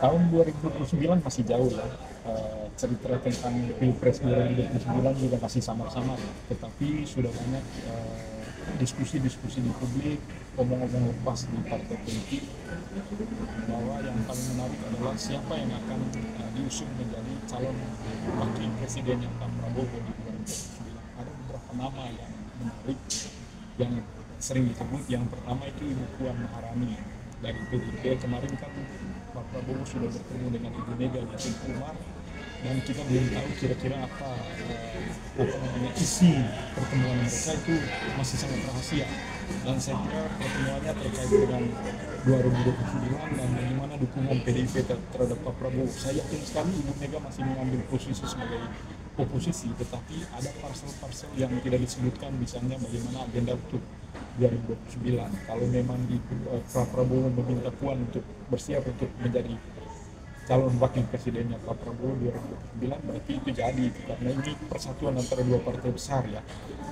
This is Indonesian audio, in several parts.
Tahun 2029 masih jauh ya. Cerita tentang Pilpres 2029 juga masih samar-samar ya. Tetapi sudah banyak diskusi-diskusi di publik, omong-omong lepas di partai politik bahwa yang paling menarik adalah siapa yang akan diusung menjadi calon wakil presidennya Pak Prabowo di 2029. Ada beberapa nama yang menarik yang sering disebut. Yang pertama itu Ibu Puan Maharani dari PDIP. Kemarin kan Pak Prabowo sudah bertemu dengan Ibu Mega di Kumar, dan kita belum tahu kira-kira apa namanya isi pertemuan mereka, itu masih sangat rahasia. Dan saya kira pertemuannya terkait dengan 2029 dan bagaimana dukungan PDIP terhadap Pak Prabowo. Saya yakin sekali Ibu Mega masih mengambil posisi sebagai oposisi, tetapi ada parsel-parsel yang tidak disebutkan, misalnya bagaimana agenda untuk 2029. Kalau memang Pak Prabowo meminta Puan untuk bersiap untuk menjadi calon wakil presidennya Pak Prabowo 2029, berarti itu jadi, karena ini persatuan antara dua partai besar ya.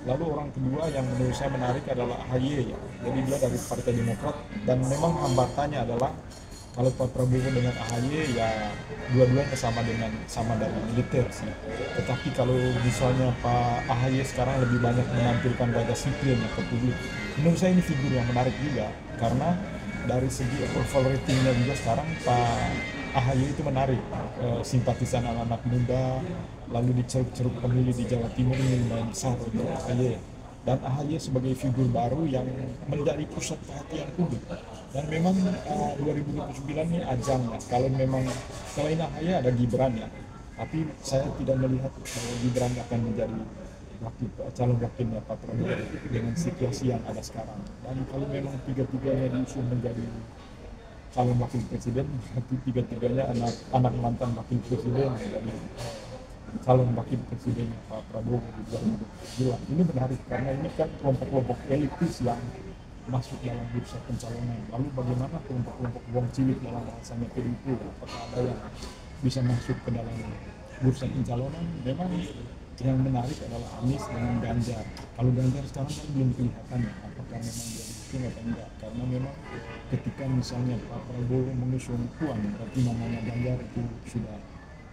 Lalu orang kedua yang menurut saya menarik adalah AHY ya. Jadi dia dari Partai Demokrat, dan memang hambatannya adalah kalau Pak Prabowo dengan AHY ya dua-duanya sama dari militer sih. Tetapi kalau misalnya Pak AHY sekarang lebih banyak menampilkan wajah sipilnya ke publik, menurut saya ini figur yang menarik juga, karena dari segi approval ratingnya juga sekarang Pak AHY itu menarik simpatisan anak-anak muda. Lalu diceruk-ceruk pemilih di Jawa Timur ini lumayan besar untuk AHY, dan AHY sebagai figur baru yang menjadi pusat perhatian publik. Dan memang 2029 ini ajang ya. Kalau memang selain AHY ada Gibran ya, tapi saya tidak melihat Gibran akan menjadi calon wakilnya Pak Prabowo dengan situasi yang ada sekarang. Dan kalau memang tiga-tiganya diusung menjadi calon wakil presiden, berarti tiga-tiganya anak mantan wakil presiden dari calon wakil presiden Pak Prabowo di 2029. Ini menarik karena ini kan kelompok-kelompok elitis yang masuk dalam bursa pencalonan. Lalu bagaimana kelompok-kelompok wong cilik dalam bahasanya PDIP, apakah ada yang bisa masuk ke dalam bursa pencalonan? Memang yang menarik adalah Anies dengan Ganjar. Kalau Ganjar sekarang kan belum kelihatan ya, apakah memang dia dukung atau enggak, karena memang ketika misalnya Pak Prabowo mengusung Puan, berarti namanya Ganjar itu sudah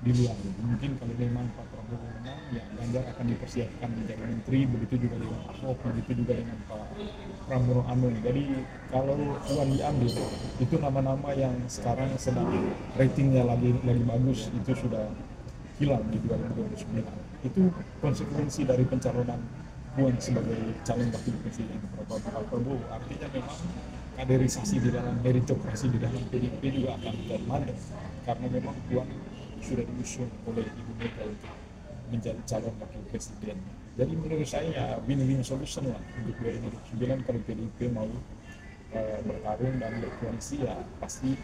di luar. Mungkin kalau memang Pak Prabowo menang, ya Ganjar akan dipersiapkan menjadi menteri, begitu juga dengan Ahok, begitu juga dengan Pak Pramono Anung. Jadi kalau Puan diambil, itu nama-nama yang sekarang sedang ratingnya lagi bagus, itu sudah hilang di 2029. Itu konsekuensi dari pencalonan Puan sebagai calon wakil presiden Pak Prabowo. Artinya memang kaderisasi di dalam meritokrasi di dalam PDIP juga akan termandek, karena memang Puan sudah diusung oleh Ibu Mega untuk menjadi calon wakil presiden. Jadi menurut saya win-win solution lah untuk 2009 kalau PDIP mau bertarung dan berkoalisi, ya pasti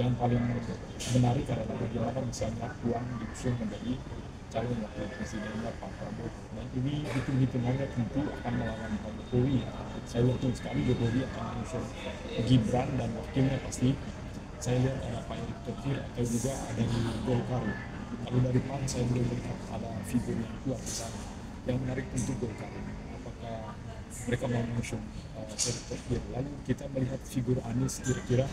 yang paling menarik adalah bagaimana misalnya Puan diusung menjadi calon wakil presidennya Pak Prabowo. Dan ini hitung-hitungannya tentu akan melawan Pak Jokowi ya. Saya yakin sekali Jokowi akan mengusung Gibran, dan wakilnya pasti saya lihat ada Pak Erick Thohir atau juga ada di Golkar. Kalau dari PAN saya belum melihat ada figur yang kuat di sana. Yang menarik tentu Golkar, apakah mereka mau mengusung Erick Thohir. Lalu kita melihat figur Anies, kira-kira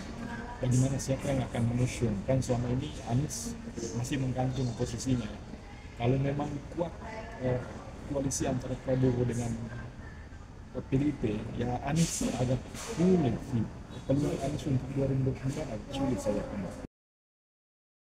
bagaimana, siapa yang akan mengusung. Kan selama ini Anies masih menggantung posisinya. Kalau memang kuat koalisi antara Prabowo dengan PDIP, ya Anies agak sulit sih. Peluang Anies untuk 2029 agak sulit saya.